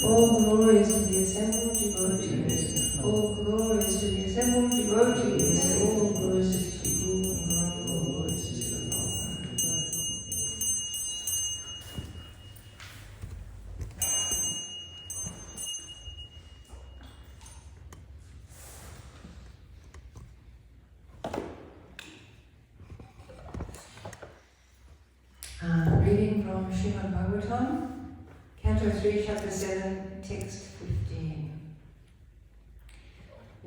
All glories to the assembled devotees. All glories to the assembled devotees. All glories to Sri Guru and Gauranga. All glories to Sri Prabhupada. Reading from Srimad Bhagavatam, Canto 3, Chapter 7, Text 15.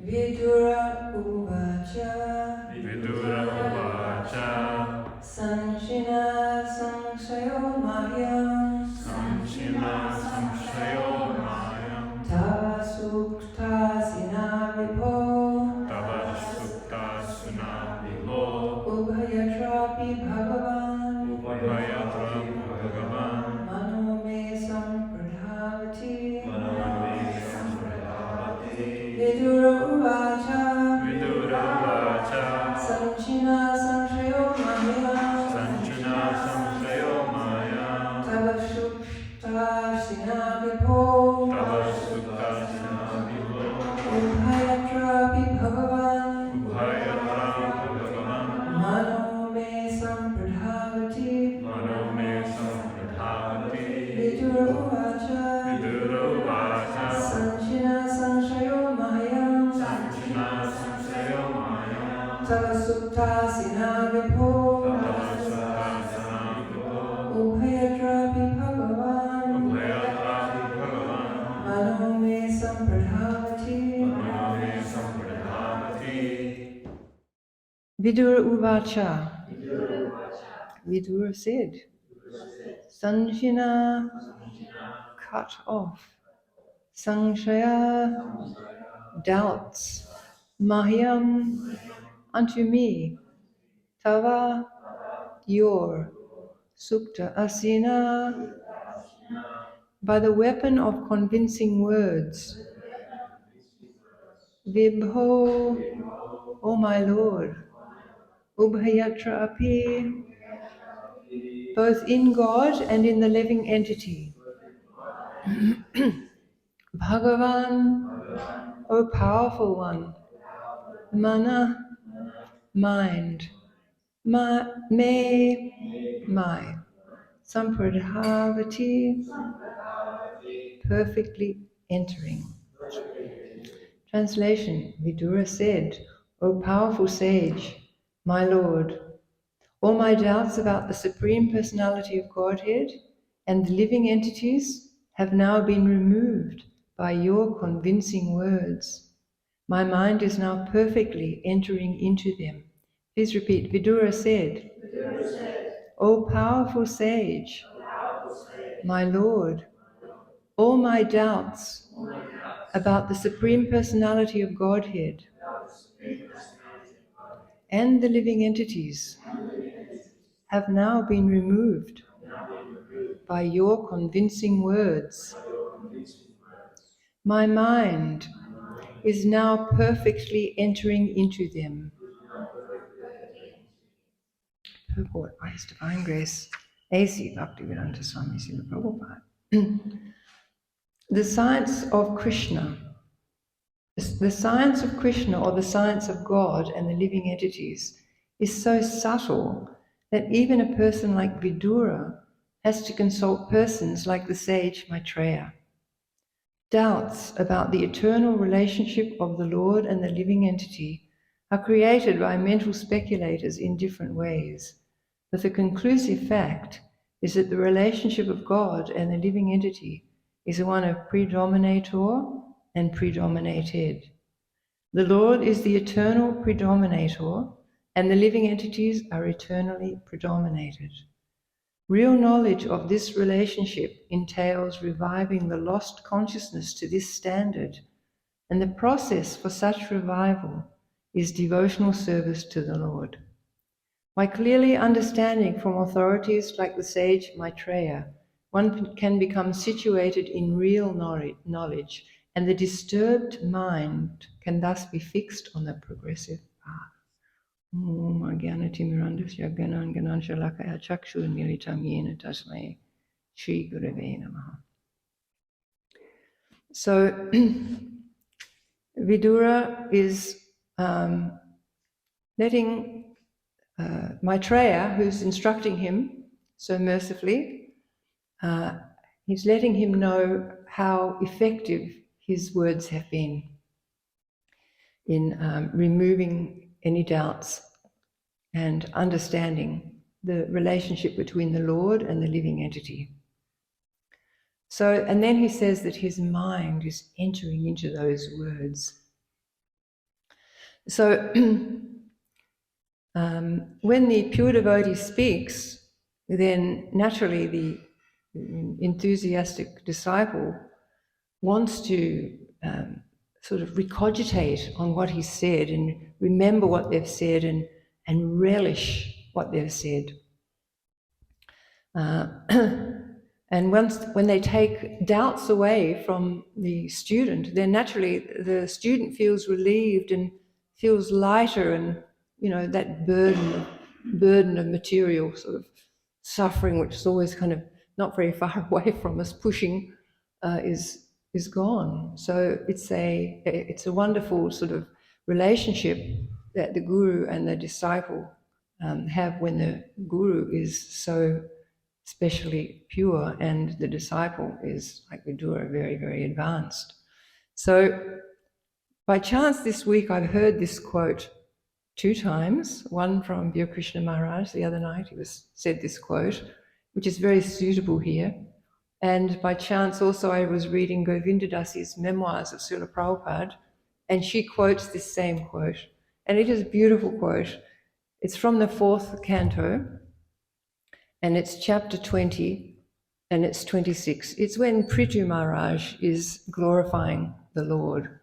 Vidura Uvacha Vidura Uvacha Sanchina Samsayo Mayam Samchina Samshayo Mayam Tava Sukta Sinavipo Tava Sukta Sunaviho Ubhayatrapi Bhagavan Ubhayatra Bhagavan Mano Me Sampradhavati Manami Sampradhavati Vidura Uvacha Vidura Uvacha Sanchina Samsayo Mayam Sanchina Samshayo Mayam Tava Sukta Sinavipo Tava Sukta Sunaviho Ubhayatrapi Bhagavan Ubhayatra Bhagavan Mano Me Sampradhavati Manome Sampradhavati Vidura Uvacha Vidura Uvacha Sanchina Samsayo Mayam Sanchina Samshayo Mayam Tava Sukta Sinavipo Tava Sukta Sunaviho Ubhayatrapi Bhagavan Ubhayatra Bhagavan Mano Me Sampradhavati Manome Sampradhavati Vidura Uvacha Vidura said Sanchina cut off Samshaya doubts Mahyam unto me Tava your Sukta Asina by the weapon of convincing words Vibho O my Lord Ubhayatra Api both in God and in the living entity Bhagavan O powerful one Mana mind my Sampradhavati perfectly entering. Translation. Vidura said, O powerful sage, my Lord, all my doubts about the Supreme Personality of Godhead and the living entities have now been removed by your convincing words. My mind is now perfectly entering into them. Please repeat. Vidura said, O powerful sage, my Lord, all my doubts about the Supreme Personality of Godhead and the living entities have now been removed by your convincing words. My mind is now perfectly entering into them. Purport by His Divine Grace, A.C. Bhaktivedanta Swami Srila Prabhupada. The science of Krishna, the science of Krishna or the science of God and the living entities is so subtle that even a person like Vidura has to consult persons like the sage Maitreya. Doubts about the eternal relationship of the Lord and the living entity are created by mental speculators in different ways, but the conclusive fact is that the relationship of God and the living entity is one of predominator and predominated. The Lord is the eternal predominator, and the living entities are eternally predominated. Real knowledge of this relationship entails reviving the lost consciousness to this standard, and the process for such revival is devotional service to the Lord. By clearly understanding from authorities like the sage Maitreya, one can become situated in real knowledge, and the disturbed mind can thus be fixed on the progressive path. Om Agyanatimirandasya Ganan Ganan Shalakaya Chakshur Militam Yena Tasmai Shri Gurave Namaha. So Vidura is letting Maitreya, who's instructing him so mercifully, he's letting him know how effective his words have been in removing any doubts and understanding the relationship between the Lord and the living entity. So, and then he says that his mind is entering into those words. So, when the pure devotee speaks, then naturally the enthusiastic disciple wants to sort of recogitate on what he said and remember what they've said and relish what they've said. And when they take doubts away from the student, then naturally the student feels relieved and feels lighter, and that burden of material sort of suffering, which is always kind of not very far away from us, pushing, is gone. So it's a wonderful sort of relationship that the guru and the disciple have when the guru is so especially pure and the disciple is, like Vidura, very, very advanced. So by chance this week I've heard this quote 2 times, one from Bir Krishna Maharaj the other night. He said this quote, which is very suitable here. And by chance also I was reading Govinda Dasi's memoirs of Srila Prabhupada, and she quotes this same quote. And it is a beautiful quote. It's from the 4th canto, and it's chapter 20, and it's 26. It's when Prithu Maharaj is glorifying the Lord.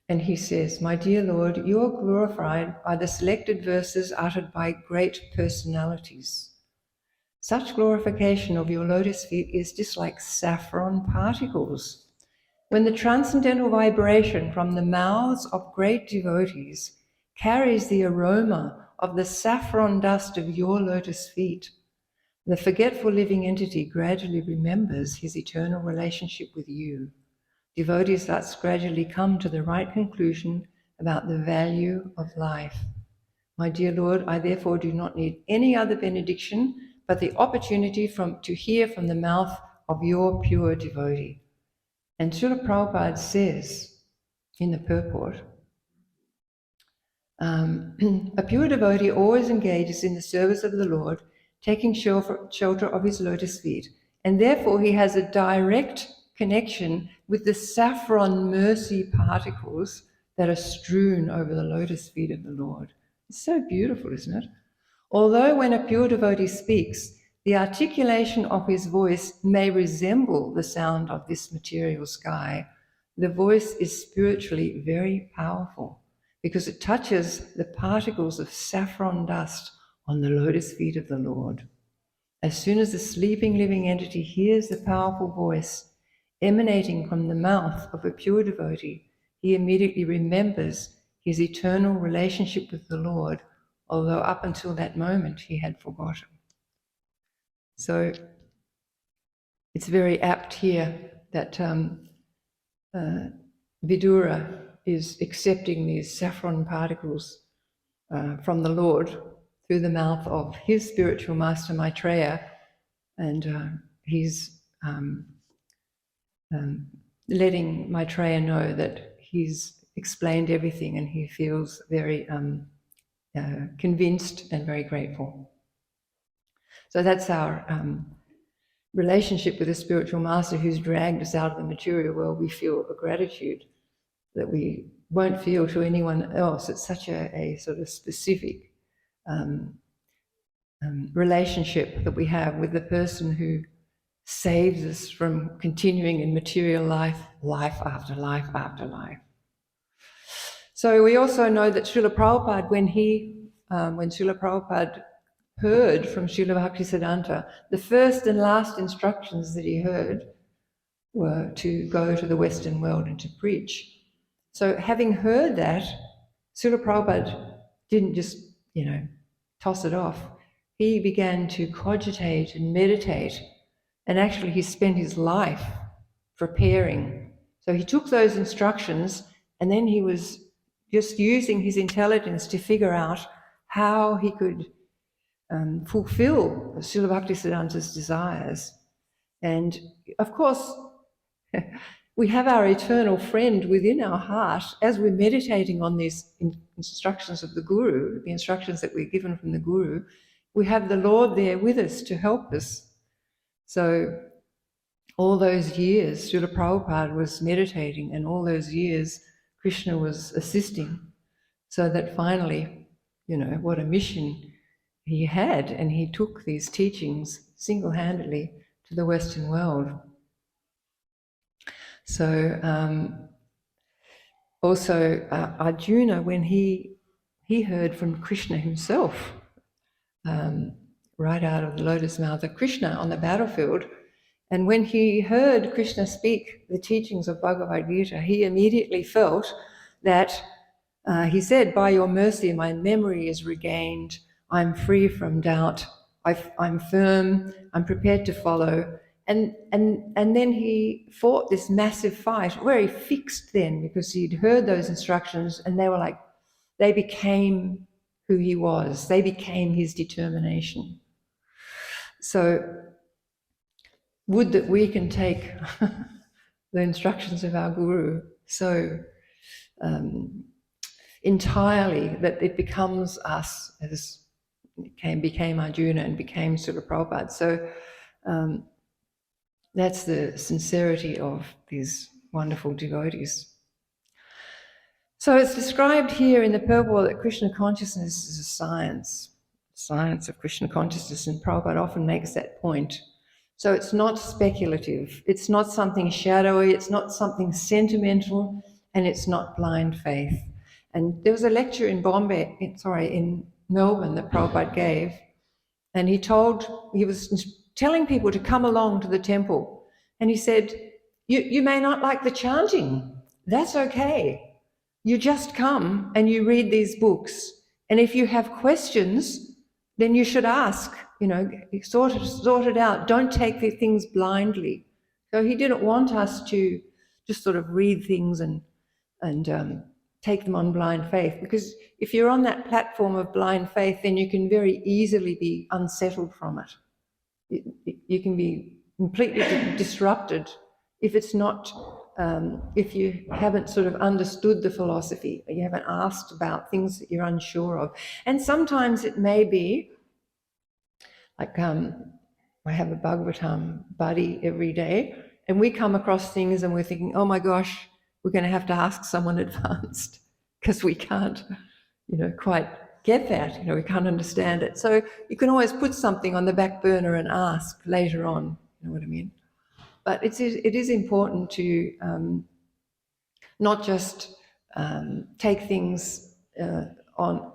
And he says, "My dear Lord, you are glorified by the selected verses uttered by great personalities. Such glorification of your lotus feet is just like saffron particles. When the transcendental vibration from the mouths of great devotees carries the aroma of the saffron dust of your lotus feet, the forgetful living entity gradually remembers his eternal relationship with you. Devotees thus gradually come to the right conclusion about the value of life. My dear Lord, I therefore do not need any other benediction but the opportunity to hear from the mouth of your pure devotee." And Srila Prabhupada says in the purport, a pure devotee always engages in the service of the Lord, taking shelter of his lotus feet, and therefore he has a direct connection with the saffron mercy particles that are strewn over the lotus feet of the Lord. It's so beautiful, isn't it? Although when a pure devotee speaks, the articulation of his voice may resemble the sound of this material sky, the voice is spiritually very powerful because it touches the particles of saffron dust on the lotus feet of the Lord. As soon as the sleeping living entity hears the powerful voice emanating from the mouth of a pure devotee, he immediately remembers his eternal relationship with the Lord, although up until that moment he had forgotten. So it's very apt here that Vidura is accepting these saffron particles from the Lord through the mouth of his spiritual master Maitreya, and he's letting Maitreya know that he's explained everything and he feels very convinced and very grateful. So that's our relationship with a spiritual master who's dragged us out of the material world. We feel a gratitude that we won't feel to anyone else. It's such a sort of specific relationship that we have with the person who saves us from continuing in material life, life after life after life. So we also know that Srila Prabhupada, when Srila Prabhupada heard from Srila Bhaktisiddhanta, the first and last instructions that he heard were to go to the Western world and to preach. So having heard that, Srila Prabhupada didn't just, toss it off. He began to cogitate and meditate, and actually he spent his life preparing. So he took those instructions, and then he was just using his intelligence to figure out how he could fulfill Srila Bhaktisiddhanta's desires. And of course, we have our eternal friend within our heart as we're meditating on these instructions of the Guru, the instructions that we're given from the Guru. We have the Lord there with us to help us. So all those years, Srila Prabhupada was meditating, and all those years Krishna was assisting, so that finally, what a mission he had, and he took these teachings single-handedly to the Western world. So also Arjuna, when he heard from Krishna himself, right out of the lotus mouth of Krishna on the battlefield, and when he heard Krishna speak the teachings of Bhagavad Gita, he immediately felt that, he said, "By your mercy my memory is regained, I'm free from doubt, I'm firm, I'm prepared to follow." And then he fought this massive fight, very fixed then, because he'd heard those instructions, and they became who he was. They became his determination. So would that we can take the instructions of our Guru so entirely that it becomes us, as it became Arjuna and became Srila Prabhupada. So that's the sincerity of these wonderful devotees. So it's described here in the purport that Krishna consciousness is a science of Krishna consciousness, and Prabhupada often makes that point. So it's not speculative, it's not something shadowy, it's not something sentimental, and it's not blind faith. And there was a lecture in in Melbourne that Prabhupada gave, and he was telling people to come along to the temple. And he said, you may not like the chanting, that's okay. You just come and you read these books. And if you have questions, then you should ask, sort it out. Don't take the things blindly. So he didn't want us to just sort of read things and take them on blind faith, because if you're on that platform of blind faith, then you can very easily be unsettled from it. You can be completely disrupted if it's not, if you haven't sort of understood the philosophy, or you haven't asked about things that you're unsure of. And sometimes it may be, like I have a Bhagavatam buddy every day, and we come across things and we're thinking, oh my gosh, we're going to have to ask someone advanced, because we can't, quite get that, we can't understand it. So you can always put something on the back burner and ask later on, you know what I mean? But it is important to not just take things on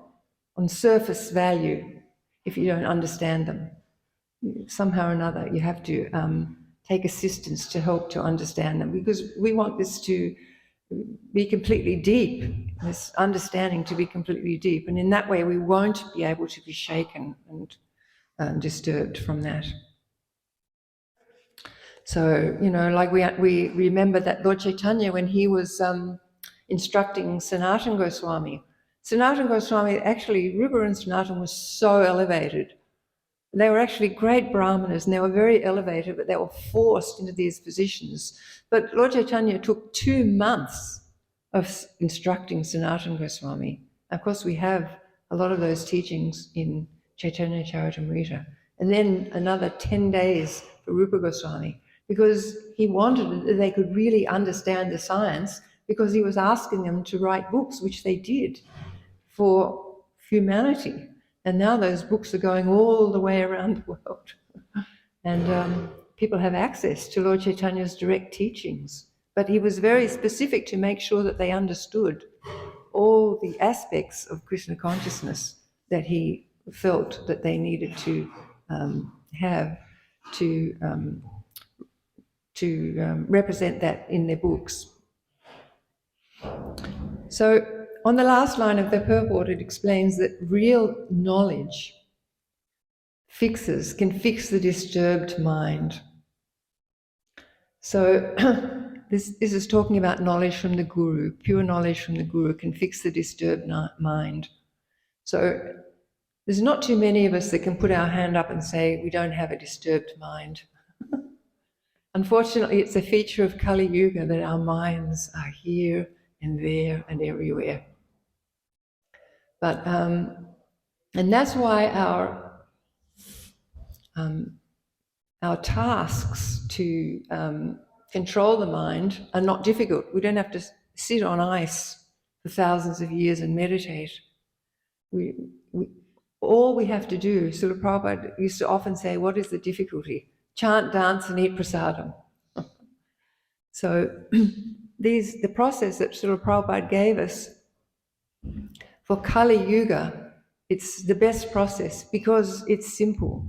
surface value if you don't understand them. Somehow or another, you have to take assistance to help to understand them, because we want this to be completely deep, this understanding to be completely deep. And in that way, we won't be able to be shaken and disturbed from that. So, like we remember that Lord Chaitanya, when he was instructing Sanatana Goswami, actually, Rupa and Sanatana was so elevated. They were actually great brahmanas, and they were very elevated, but they were forced into these positions. But Lord Chaitanya took 2 months of instructing Sanatana Goswami. Of course, we have a lot of those teachings in Chaitanya Charitamrita. And then another 10 days for Rupa Goswami, because he wanted that they could really understand the science, because he was asking them to write books, which they did, for humanity. And now those books are going all the way around the world. And people have access to Lord Chaitanya's direct teachings. But he was very specific to make sure that they understood all the aspects of Krishna consciousness that he felt that they needed to have to represent that in their books. So on the last line of the purport, it explains that real knowledge can fix the disturbed mind. So this is talking about knowledge from the Guru. Pure knowledge from the Guru can fix the disturbed mind. So there's not too many of us that can put our hand up and say we don't have a disturbed mind. Unfortunately, it's a feature of Kali Yuga that our minds are here and there and everywhere. But and that's why our tasks to control the mind are not difficult. We don't have to sit on ice for thousands of years and meditate. All we have to do, Srila Prabhupada used to often say, what is the difficulty? Chant, dance, and eat prasadam. So the process that Srila Prabhupada gave us for Kali Yuga, it's the best process because it's simple.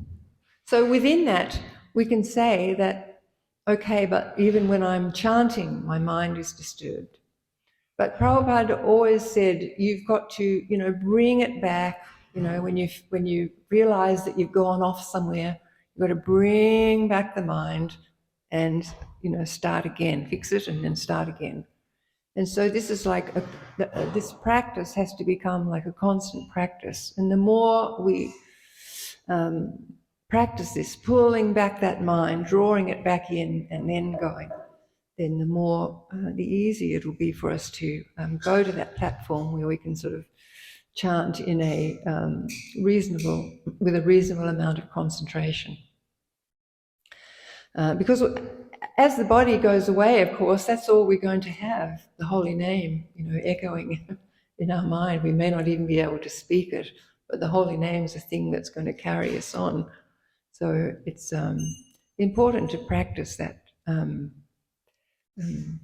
So within that, we can say that, okay, but even when I'm chanting, my mind is disturbed. But Prabhupada always said, you've got to, bring it back. When you realize that you've gone off somewhere, you've got to bring back the mind and, start again, fix it and then start again. And so this is like, this practice has to become like a constant practice. And the more we practice this, pulling back that mind, drawing it back in and then going, then the easier it'll be for us to go to that platform where we can sort of chant in with a reasonable amount of concentration. Because as the body goes away, of course, that's all we're going to have, the holy name, echoing in our mind. We may not even be able to speak it, but the holy name is the thing that's going to carry us on. So it's important to practice that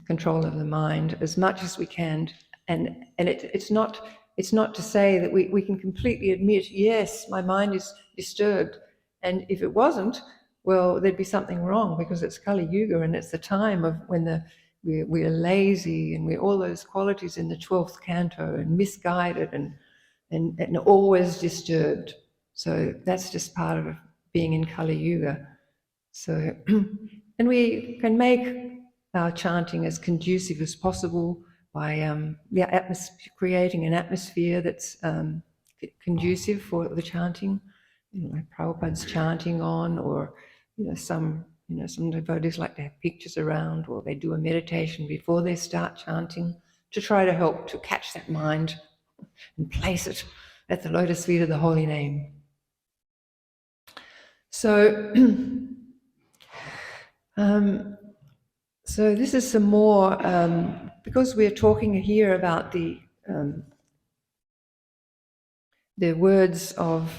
control of the mind as much as we can, and it's not to say that we can completely admit, yes, my mind is disturbed, and if it wasn't, well, there'd be something wrong because it's Kali Yuga and it's the time of when we're lazy and we're all those qualities in the 12th canto and misguided and always disturbed. So that's just part of being in Kali Yuga. So, and we can make our chanting as conducive as possible by creating an atmosphere that's conducive for the chanting. Like Prabhupada's chanting on, or some devotees like to have pictures around, or they do a meditation before they start chanting to try to help to catch that mind and place it at the lotus feet of the holy name. So, so this is some more, because we're talking here about the words of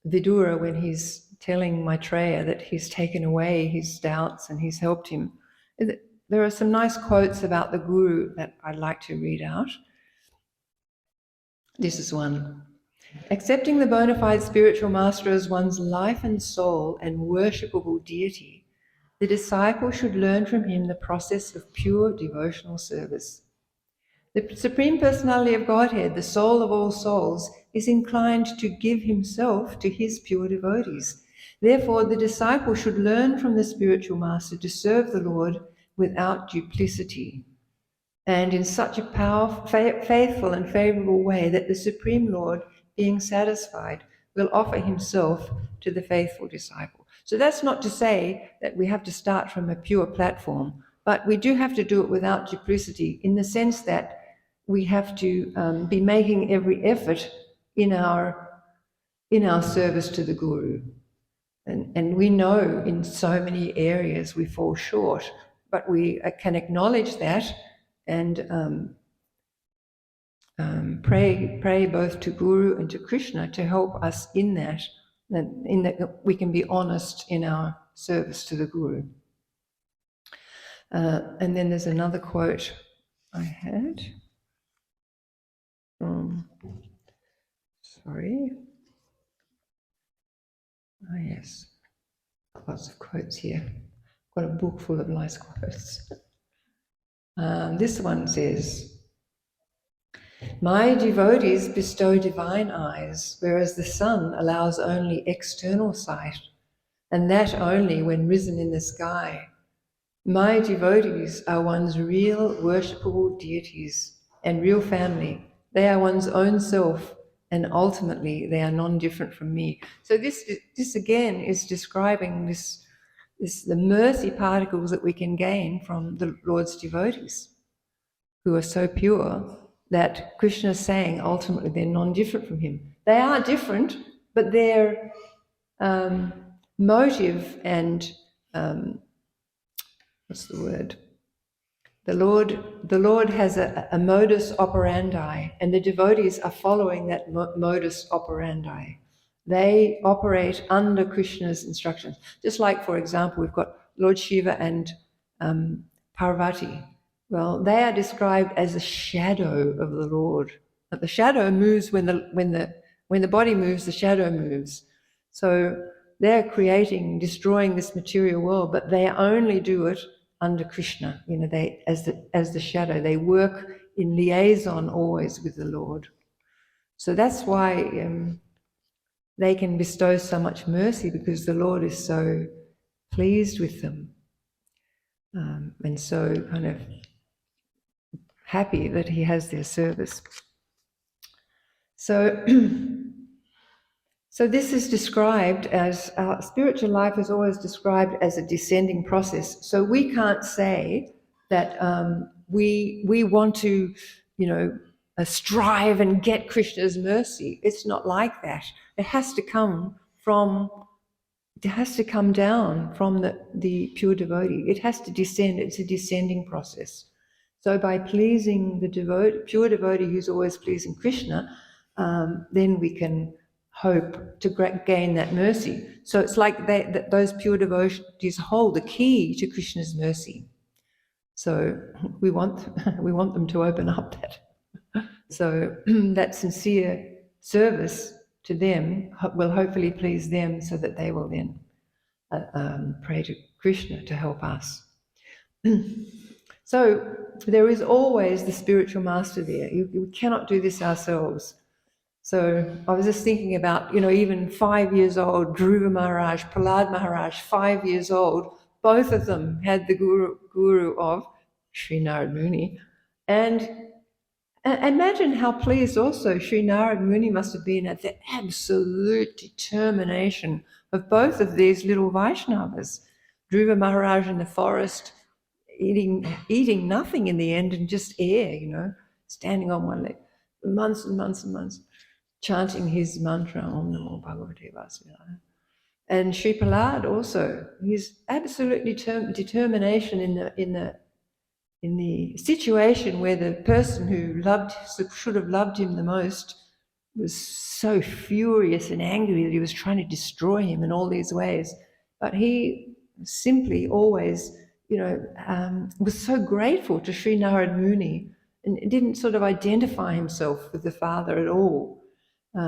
Vidura when he's telling Maitreya that he's taken away his doubts and he's helped him. There are some nice quotes about the Guru that I'd like to read out. This is one. Accepting the bona fide spiritual master as one's life and soul and worshipable deity, the disciple should learn from him the process of pure devotional service. The Supreme Personality of Godhead, the soul of all souls, is inclined to give himself to his pure devotees. Therefore, the disciple should learn from the spiritual master to serve the Lord without duplicity, and in such a faithful and favorable way that the Supreme Lord, being satisfied, will offer himself to the faithful disciple. So that's not to say that we have to start from a pure platform, but we do have to do it without duplicity, in the sense that we have to be making every effort in our service to the Guru. And we know in so many areas we fall short, but we can acknowledge that and pray both to Guru and to Krishna to help us in that we can be honest in our service to the Guru. And then there's another quote I had. Oh yes, lots of quotes here. Got a book full of nice quotes. This one says, "My devotees bestow divine eyes, whereas the sun allows only external sight, and that only when risen in the sky. My devotees are one's real worshipable deities and real family. They are one's own self, and ultimately they are non-different from me. So this again is describing the mercy particles that we can gain from the Lord's devotees, who are so pure that Krishna is saying ultimately they're non-different from him. They are different, but their motive and what's the word? The Lord has a modus operandi, and the devotees are following that modus operandi. They operate under Krishna's instructions. Just like, for example, we've got Lord Shiva and Parvati. Well, they are described as a shadow of the Lord. But the shadow moves when the body moves, the shadow moves. So they're destroying this material world, but they only do it under Krishna. They as the shadow, they work in liaison always with the Lord. So that's why they can bestow so much mercy, because the Lord is so pleased with them and so kind of happy that he has their service. So So this is described as, spiritual life is always described as a descending process. So we can't say that we want to, strive and get Krishna's mercy. It's not like that. It has to come down from the pure devotee. It has to descend. It's a descending process. So by pleasing the pure devotee who's always pleasing Krishna, then we can hope to gain that mercy. So it's like that those pure devotees hold the key to Krishna's mercy. So we want them to open up that. So that sincere service to them will hopefully please them, so that they will then pray to Krishna to help us. So there is always the spiritual master there. We cannot do this ourselves. So I was just thinking about, even 5 years old, Dhruva Maharaj, Prahlad Maharaj, 5 years old, both of them had the guru of Sri Narad Muni. And imagine how pleased also Sri Narad Muni must have been at the absolute determination of both of these little Vaishnavas. Dhruva Maharaj in the forest, eating nothing in the end, and just air, standing on one leg, months and months and months, chanting his mantra, Om Namo Bhagavate Vasudevaya. And Sri Prahlad also, his absolute determination in the situation where the person who should have loved him the most was so furious and angry that he was trying to destroy him in all these ways. But he simply always, was so grateful to Sri Narad Muni, and didn't sort of identify himself with the father at all.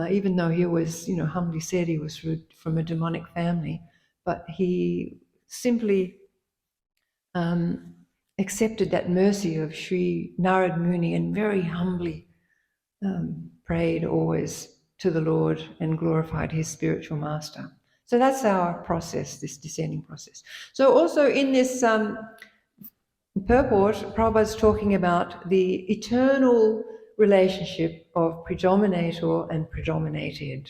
Even though he was, humbly said he was from a demonic family, but he simply accepted that mercy of Sri Narad Muni, and very humbly prayed always to the Lord and glorified his spiritual master. So that's our process, this descending process. So also in this purport, Prabhupada's talking about the eternal relationship of predominator and predominated.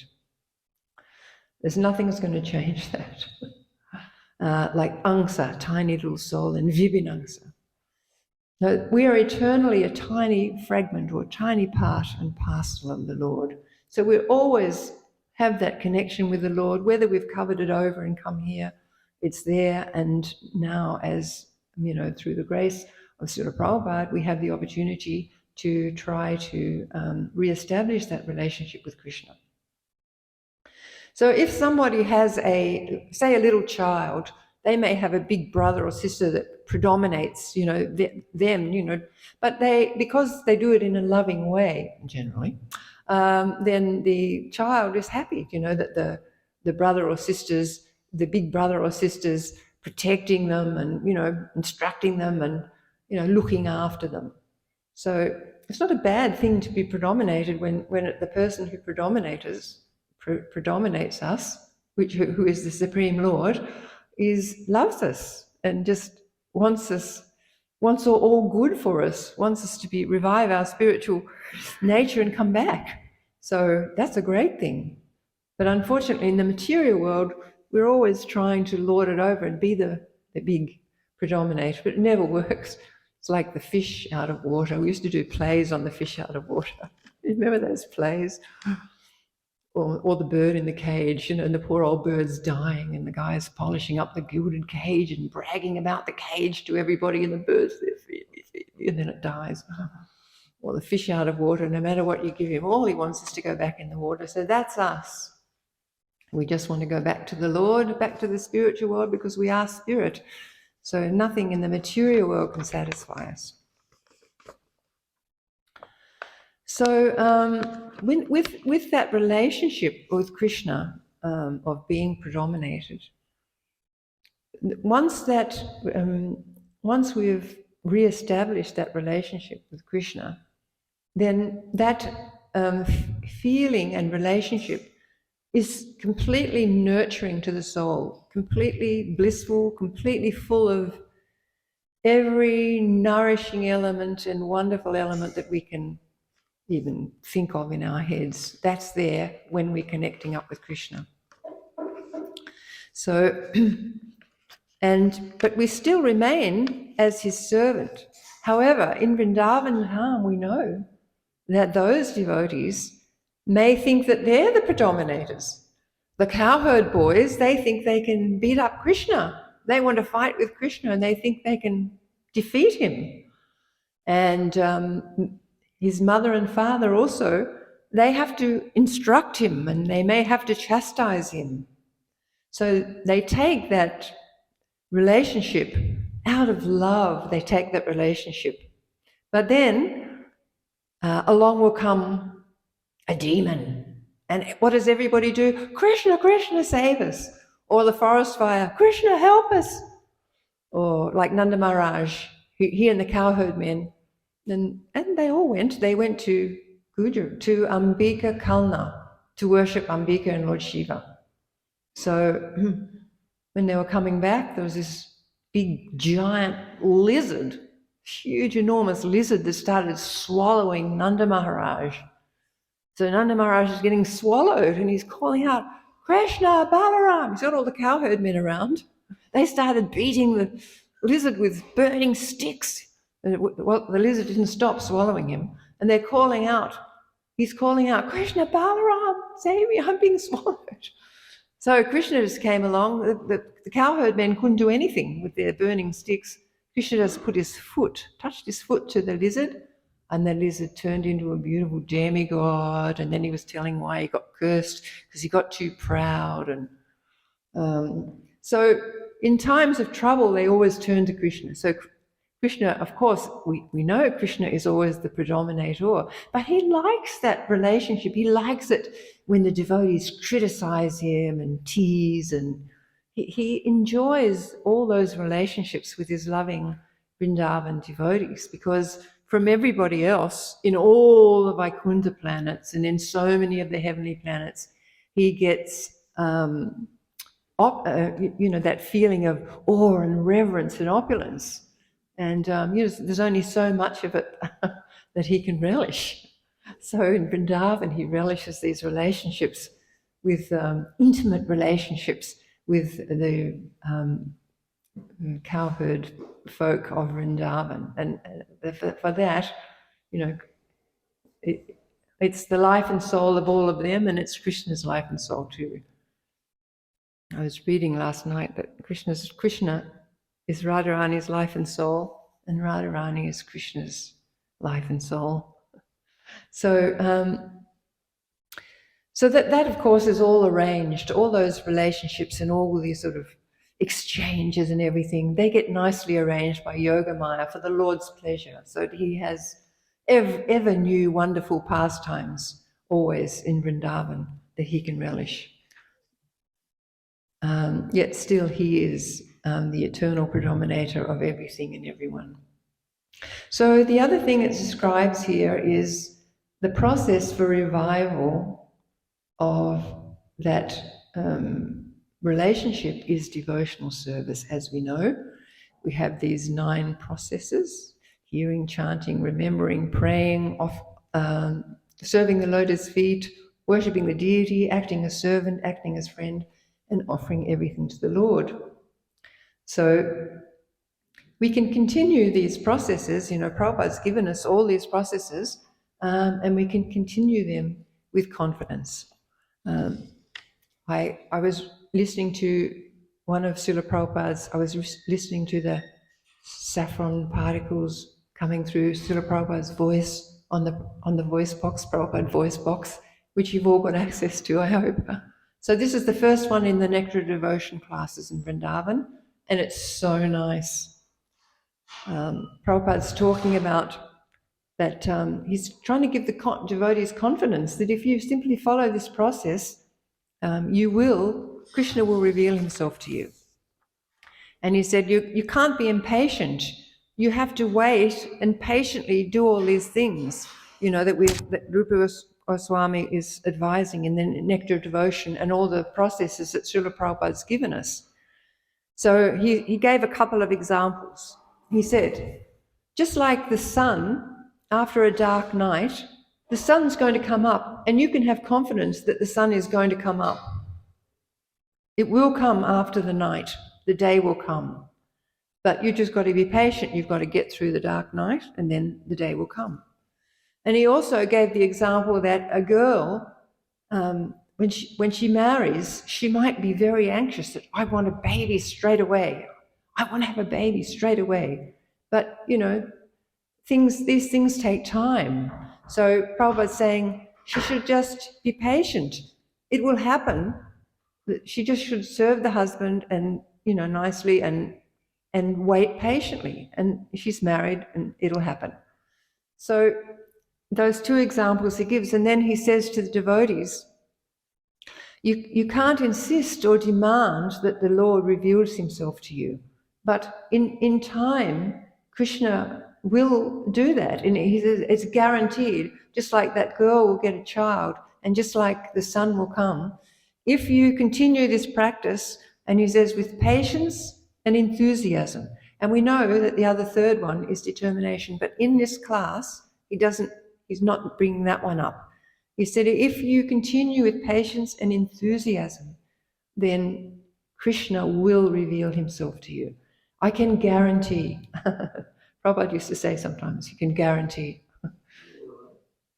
There's nothing that's going to change that. Like Angsa, tiny little soul, and Vibhinangsa. No, we are eternally a tiny fragment or a tiny part and parcel of the Lord. So we always have that connection with the Lord, whether we've covered it over and come here, it's there. And now, as through the grace of Srila Prabhupada, we have the opportunity to try to re-establish that relationship with Krishna. So if somebody has say a little child, they may have a big brother or sister that predominates, them, but because they do it in a loving way, generally, then the child is happy, that the brother or sisters, the big brother or sisters, protecting them and, instructing them and, looking after them. So it's not a bad thing to be predominated when the person who predominates us, who is the Supreme Lord, loves us and just wants all good for us, wants us to revive our spiritual nature and come back. So that's a great thing. But unfortunately, in the material world, we're always trying to lord it over and be the big predominator, but it never works. It's like the fish out of water. We used to do plays on the fish out of water. You remember those plays? Or the bird in the cage, and the poor old bird's dying, and the guy's polishing up the gilded cage and bragging about the cage to everybody, and the bird's there, feed me, and then it dies. Or the fish out of water, no matter what you give him, all he wants is to go back in the water. So that's us. We just want to go back to the Lord, back to the spiritual world, because we are spirit. So nothing in the material world can satisfy us. So with that relationship with Krishna, of being predominated, once we've re-established that relationship with Krishna, then that feeling and relationship is completely nurturing to the soul, completely blissful, completely full of every nourishing element and wonderful element that we can even think of in our heads. That's there when we're connecting up with Krishna. So, but we still remain as his servant. However, in Vrindavan Dham, we know that those devotees may think that they're the predominators. The cowherd boys, they think they can beat up Krishna. They want to fight with Krishna and they think they can defeat him. And his mother and father also, they have to instruct him and they may have to chastise him. So they take that relationship out of love, they take that relationship. But then along will come a demon. And what does everybody do? Krishna, Krishna, save us. Or the forest fire, Krishna, help us. Or like Nanda Maharaj, he and the cowherd men, and they all went. They went to Gujarat, to Ambika Kalna, to worship Ambika and Lord Shiva. So when they were coming back, there was this big giant lizard, huge enormous lizard that started swallowing Nanda Maharaj. So Nanda Maharaj is getting swallowed and he's calling out, Krishna, Balaram. He's got all the cowherd men around. They started beating the lizard with burning sticks. Well, the lizard didn't stop swallowing him. And they're calling out, he's calling out, Krishna, Balaram, save me, I'm being swallowed. So Krishna just came along. The cowherd men couldn't do anything with their burning sticks. Krishna just touched his foot to the lizard, and the lizard turned into a beautiful demigod. And then he was telling why he got cursed, because he got too proud. And so in times of trouble, they always turn to Krishna. So Krishna, of course, we know Krishna is always the predominator, but he likes that relationship. He likes it when the devotees criticize him and tease, and he enjoys all those relationships with his loving Vrindavan devotees, because from everybody else in all the Vaikuntha planets and in so many of the heavenly planets, he gets that feeling of awe and reverence and opulence. And there's only so much of it that he can relish. So in Vrindavan, he relishes these relationships with intimate relationships with the cowherd folk of Vrindavan. And for that, it's the life and soul of all of them, and it's Krishna's life and soul too. I was reading last night that Krishna is Radharani's life and soul, and Radharani is Krishna's life and soul. So that of course is all arranged, all those relationships and all these sort of exchanges and everything, they get nicely arranged by Yogamaya for the Lord's pleasure, so that he has ever new wonderful pastimes always in Vrindavan that he can relish. Yet still he is the eternal predominator of everything and everyone. So the other thing it describes here is the process for revival of that relationship is devotional service, as we know. we have these 9 processes: hearing, chanting, remembering, praying, serving the lotus feet, worshipping the deity, acting as servant, acting as friend, and offering everything to the Lord. So we can continue these processes. Prabhupada's given us all these processes, and we can continue them with confidence. I was listening to one of Srila Prabhupada's, I was listening to the saffron particles coming through Srila Prabhupada's voice on the voice box, Prabhupada voice box, which you've all got access to, I hope. So this is the first one in the Nectar of Devotion classes in Vrindavan, and it's so nice. Prabhupada's talking about that he's trying to give the devotees confidence that if you simply follow this process, Krishna will reveal himself to you. And he said, you can't be impatient. You have to wait and patiently do all these things, that Rupa Goswami is advising in the Nectar of Devotion and all the processes that Srila Prabhupada's given us. So he gave a couple of examples. He said, just like the sun, after a dark night, the sun's going to come up, and you can have confidence that the sun is going to come up. It will come after the night. The day will come. But you just got to be patient. You've got to get through the dark night, and then the day will come. And he also gave the example that a girl, when she marries, she might be very anxious that I want a baby straight away. I want to have a baby straight away. But, these things take time. So Prabhupada's saying she should just be patient. It will happen. She just should serve the husband and, nicely and wait patiently. And she's married and it'll happen. So those 2 examples he gives. And then he says to the devotees, you can't insist or demand that the Lord reveals himself to you. But in time, Krishna will do that. And he says it's guaranteed. Just like that girl will get a child, and just like the sun will come. If you continue this practice, and he says with patience and enthusiasm. And we know that the other 3rd one is determination. But in this class, he's not bringing that one up. He said, if you continue with patience and enthusiasm, then Krishna will reveal himself to you. I can guarantee. Prabhupada used to say sometimes, you can guarantee.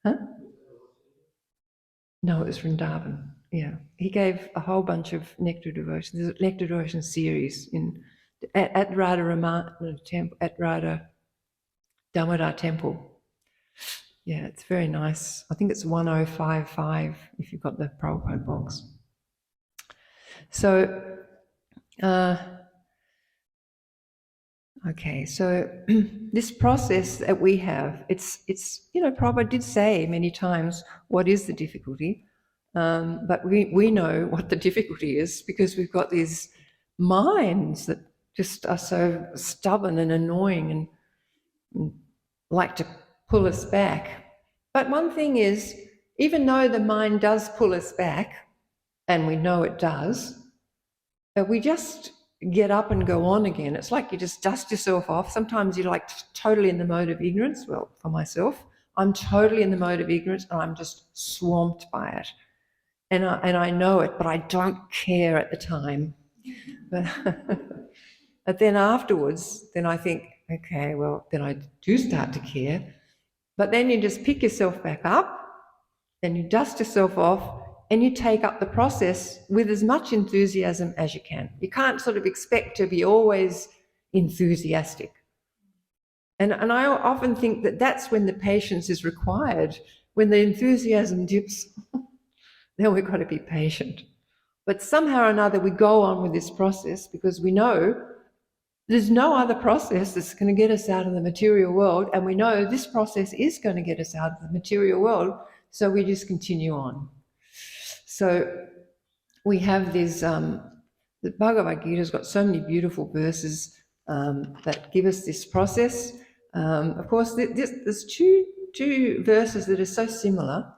Huh? No, it was Vrindavan. Yeah. He gave a whole bunch of Nectar Devotions. There's a Nectar Devotion series at Radha Ramana Temple, at Radha Damodar Temple. Yeah, it's very nice. I think it's 1055 if you've got the Prabhupada box. So, okay, so this process that we have, it's Prabhupada did say many times, what is the difficulty? But we know what the difficulty is because we've got these minds that just are so stubborn and annoying and like to pull us back. But one thing is, even though the mind does pull us back, and we know it does, we just get up and go on again. It's like you just dust yourself off. Sometimes you're like totally in the mode of ignorance. Well, for myself, I'm totally in the mode of ignorance and I'm just swamped by it. And I know it, but I don't care at the time. But then afterwards, then I think, okay, well, then I do start to care. But then you just pick yourself back up and you dust yourself off and you take up the process with as much enthusiasm as you can. You can't sort of expect to be always enthusiastic. And I often think that that's when the patience is required. When the enthusiasm dips, then we've got to be patient. But somehow or another we go on with this process because we know there's no other process that's going to get us out of the material world, and we know this process is going to get us out of the material world, so we just continue on. So we have this, the Bhagavad Gita's got so many beautiful verses that give us this process. Of course, there's two verses that are so similar,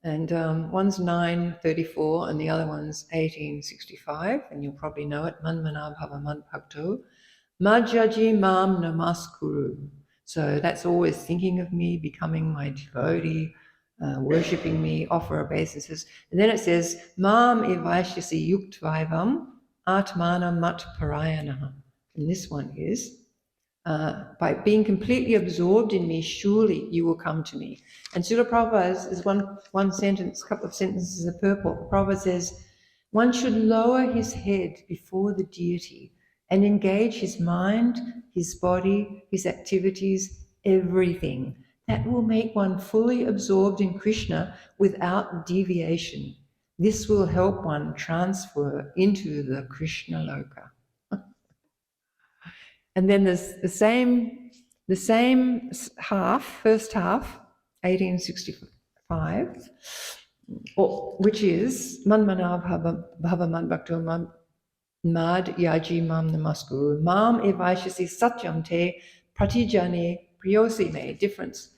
and one's 9:34 and the other one's 18:65, and you'll probably know it, Manmana Bhava Madbhakto. Majjaji mam namaskuru. So that's always thinking of me, becoming my devotee, worshipping me, offer obeisances. And then it says, mam evaishyasi yuktvaivam atmana mat parayana. And this one is, by being completely absorbed in me, surely you will come to me. And Srila Prabhupada is one sentence, couple of sentences of purport. Prabhupada says, one should lower his head before the deity and engage his mind, his body, his activities, everything. That will make one fully absorbed in Krishna without deviation. This will help one transfer into the Krishna Loka. And then there's the same half, first half, 1865, which is Manmana Bhavaman Bhakto Mad Yaji Mam Namaskuru Mam Evaishasi Satyam Te Pratijane Priyosi Me. Difference.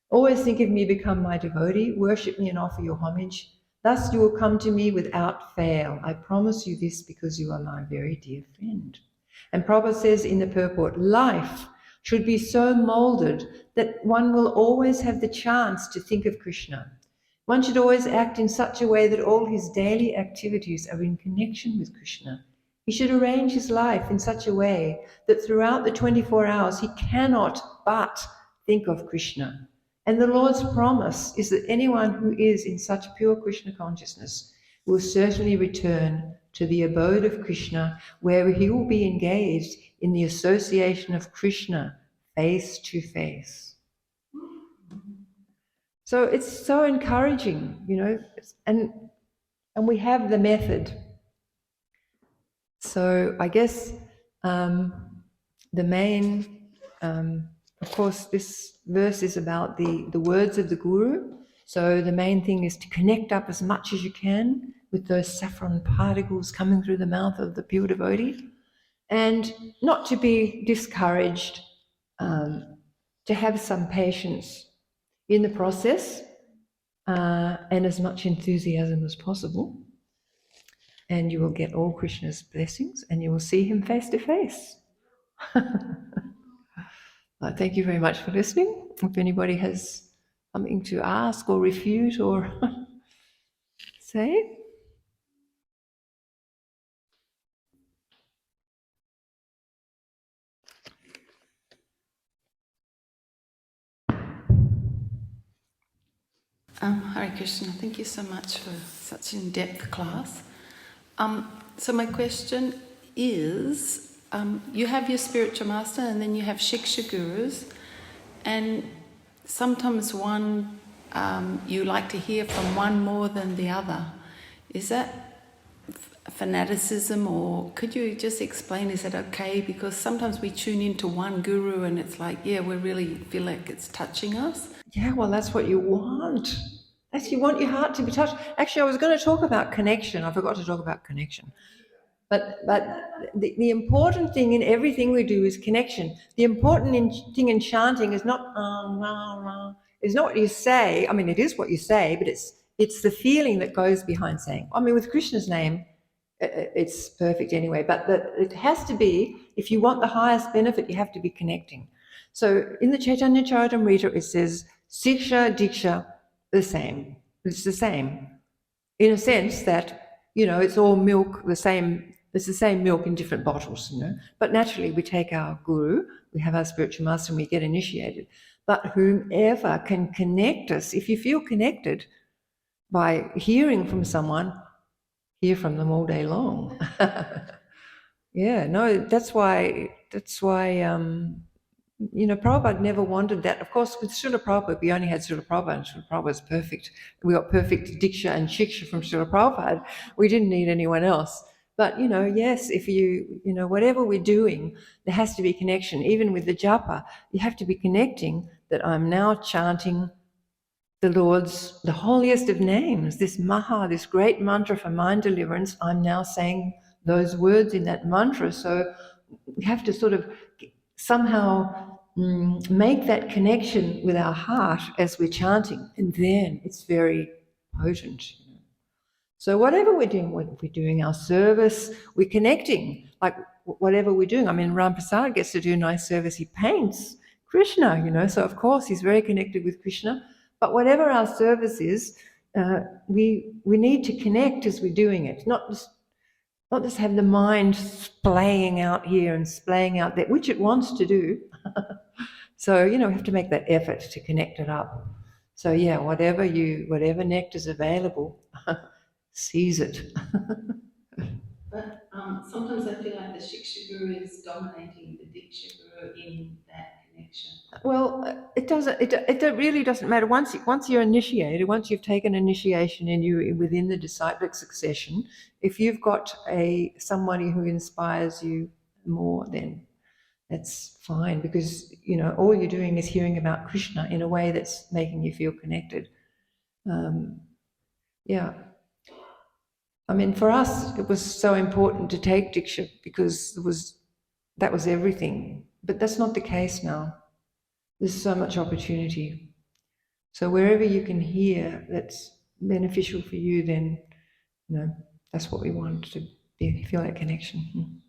Always think of me, become my devotee, worship me and offer your homage. Thus you will come to me without fail. I promise you this because you are my very dear friend. And Prabhupada says in the purport, life should be so molded that one will always have the chance to think of Krishna. One should always act in such a way that all his daily activities are in connection with Krishna. He should arrange his life in such a way that throughout the 24 hours he cannot but think of Krishna. And the Lord's promise is that anyone who is in such pure Krishna consciousness will certainly return to the abode of Krishna, where he will be engaged in the association of Krishna face to face. So it's so encouraging, you know, and we have the method. So I guess the main, of course, this verse is about the words of the Guru. So the main thing is to connect up as much as you can with those saffron particles coming through the mouth of the pure devotee, and not to be discouraged, to have some patience in the process, and as much enthusiasm as possible. And you will get all Krishna's blessings and you will see him face to face. Thank you very much for listening. If anybody has something to ask or refute or say. Hare Krishna, thank you so much for such an in-depth class. So my question is, you have your spiritual master and then you have Shiksha gurus, and sometimes one, you like to hear from one more than the other. Is that fanaticism, or could you just explain, is that okay? Because sometimes we tune into one guru and it's like, yeah, we really feel like it's touching us. Yeah, well, that's what you want. You want your heart to be touched. Actually, I was going to talk about connection. I forgot to talk about connection. But the important thing in everything we do is connection. The important thing in chanting is not is not what you say. I mean, it is what you say, but it's the feeling that goes behind saying. I mean, with Krishna's name, it's perfect anyway. But it has to be, if you want the highest benefit, you have to be connecting. So in the Chaitanya Charitamrita, it says Siksha, Diksha, the same. It's the same, in a sense that, you know, it's all milk, the same. It's the same milk in different bottles, you know. But naturally, we take our guru, we have our spiritual master, and we get initiated. But whomever can connect us, if you feel connected by hearing from someone, hear from them all day long. Yeah, no, that's why. You know, Prabhupada never wanted that. Of course, with Srila Prabhupada, we only had Srila Prabhupada, and Srila Prabhupada was perfect. We got perfect Diksha and Shiksha from Srila Prabhupada. We didn't need anyone else. But, you know, yes, if you know, whatever we're doing, there has to be connection. Even with the japa, you have to be connecting that I'm now chanting the Lord's, the holiest of names, this great mantra for mind deliverance. I'm now saying those words in that mantra. So we have to sort of somehow make that connection with our heart as we're chanting, and then it's very potent. You know. So whatever we're doing, whether we're doing our service, we're connecting. Like whatever we're doing. I mean, Ram Prasad gets to do nice service. He paints Krishna, you know, so of course he's very connected with Krishna. But whatever our service is, we need to connect as we're doing it, not just have the mind splaying out here and splaying out there, which it wants to do. So, you know, we have to make that effort to connect it up. So yeah, whatever nectar's available, seize it. But sometimes I feel like the Shiksha Guru is dominating the Diksha Guru in that connection. Well, it really doesn't matter. Once you're initiated, once you've taken initiation and you're within the disciplic succession, if you've got somebody who inspires you more, then that's fine, because, you know, all you're doing is hearing about Krishna in a way that's making you feel connected. Yeah. I mean, for us, it was so important to take Diksha because that was everything. But that's not the case now. There's so much opportunity. So wherever you can hear that's beneficial for you, then, you know, that's what we want to feel that connection.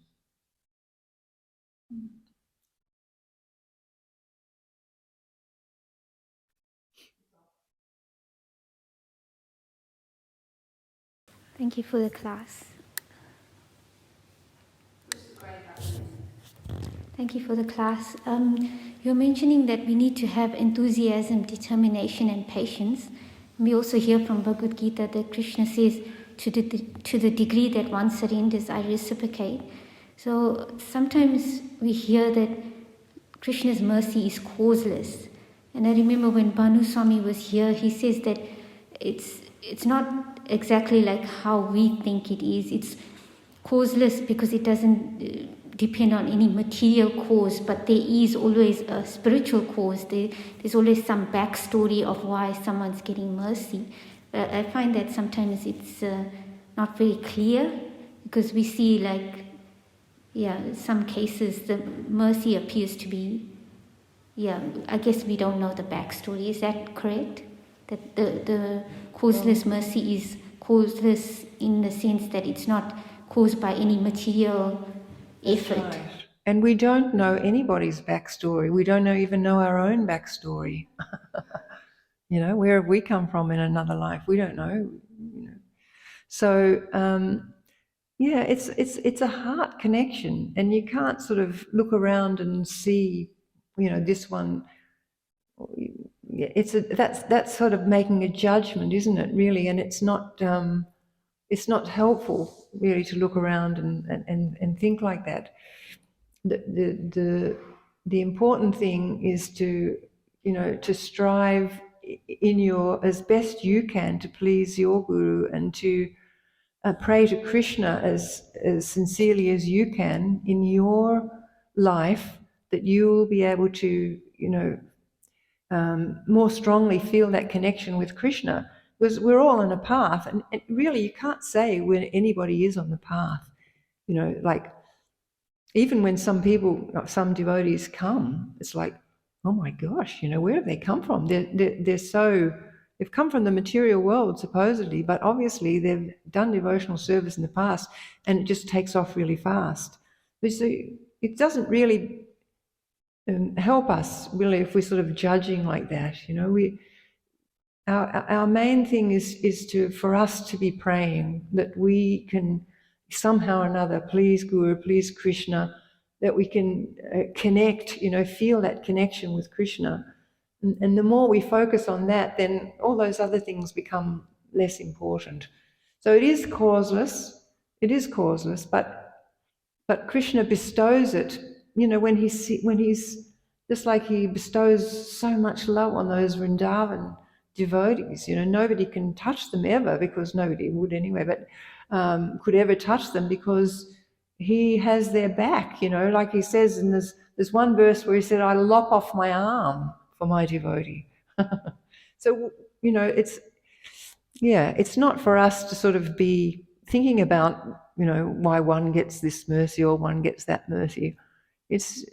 Thank you for the class. Thank you for the class. You're mentioning that we need to have enthusiasm, determination, and patience. We also hear from Bhagavad Gita that Krishna says, to the degree that one surrenders, I reciprocate. So sometimes we hear that Krishna's mercy is causeless. And I remember when Bhanu Swami was here, he says that it's not exactly like how we think it is. It's causeless because it doesn't depend on any material cause, but there is always a spiritual cause. There's always some backstory of why someone's getting mercy. I find that sometimes it's not very clear, because we see, like, some cases the mercy appears to be, I guess we don't know the backstory. Is that correct? That the causeless mercy is causeless in the sense that it's not caused by any material effort. Right. And we don't know anybody's backstory. We don't even know our own backstory. You know, where have we come from in another life? We don't know. You know. So it's a heart connection, and you can't sort of look around and see, you know, this one. That's sort of making a judgment, isn't it? Really, and it's not helpful really to look around and think like that. The important thing is to, you know, to strive in as best you can to please your guru, and to pray to Krishna as sincerely as you can in your life, that you will be able to, you know, more strongly feel that connection with Krishna, because we're all on a path, and really you can't say when anybody is on the path. You know, like, even when some devotees come, it's like, oh my gosh, you know, where have they come from? They've come from the material world supposedly, but obviously they've done devotional service in the past, and it just takes off really fast. So it doesn't really help us really if we're sort of judging like that. You know, our main thing is for us to be praying that we can somehow or another please Guru, please Krishna, that we can connect, you know, feel that connection with Krishna. And the more we focus on that, then all those other things become less important. So it is causeless, but Krishna bestows it, you know, when he's just like he bestows so much love on those Vrindavan devotees. You know, nobody can touch them ever, because nobody would anyway, but could ever touch them, because he has their back. You know, like he says in there's one verse where he said, I lop off my arm for my devotee. So, you know, it's not for us to sort of be thinking about, you know, why one gets this mercy or one gets that mercy. It's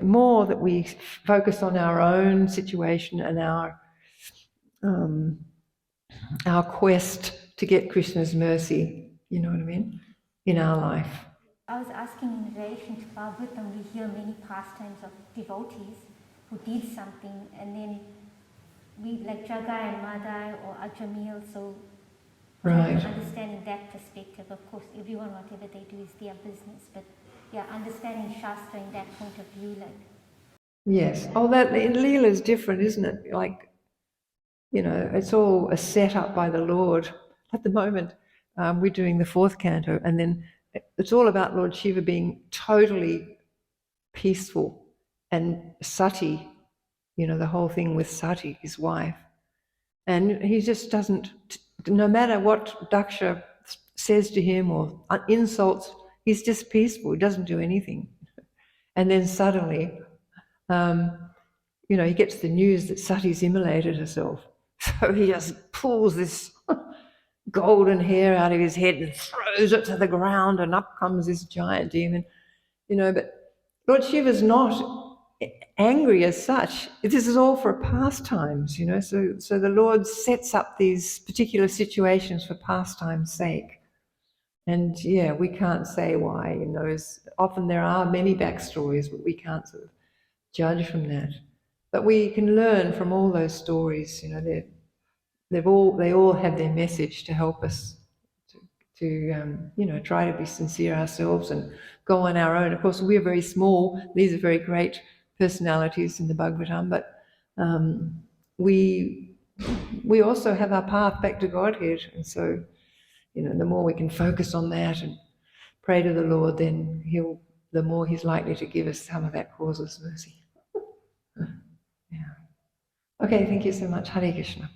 more that we focus on our own situation and our quest to get Krishna's mercy, you know what I mean, in our life. I was asking in relation to Bhagavatam, we hear many pastimes of devotees who did something, and then we, like Jagai and Madai or Ajamil, so Right. understanding that perspective. Of course, everyone, whatever they do is their business, but yeah, understanding Shastra in that point of view, like. Yes. Oh, that in Leela is different, isn't it? Like, you know, it's all a setup by the Lord. At the moment, we're doing the fourth canto, and then it's all about Lord Shiva being totally peaceful, and Sati, you know, the whole thing with Sati, his wife. And he just doesn't, no matter what Daksha says to him or insults, he's just peaceful, he doesn't do anything. And then suddenly, you know, he gets the news that Sati's immolated herself. So he just pulls this golden hair out of his head and throws it to the ground, and up comes this giant demon, you know. But Lord Shiva's not angry as such. This is all for pastimes, you know. So the Lord sets up these particular situations for pastime's sake. And yeah, we can't say why in those. Often there are many backstories, but we can't sort of judge from that. But we can learn from all those stories, you know. They all have their message to help us to you know, try to be sincere ourselves and go on our own. Of course, we're very small. These are very great personalities in the Bhagavatam, but we also have our path back to Godhead. And so, you know, the more we can focus on that and pray to the Lord, then the more he's likely to give us some of that causeless mercy. Yeah. Okay, thank you so much. Hare Krishna.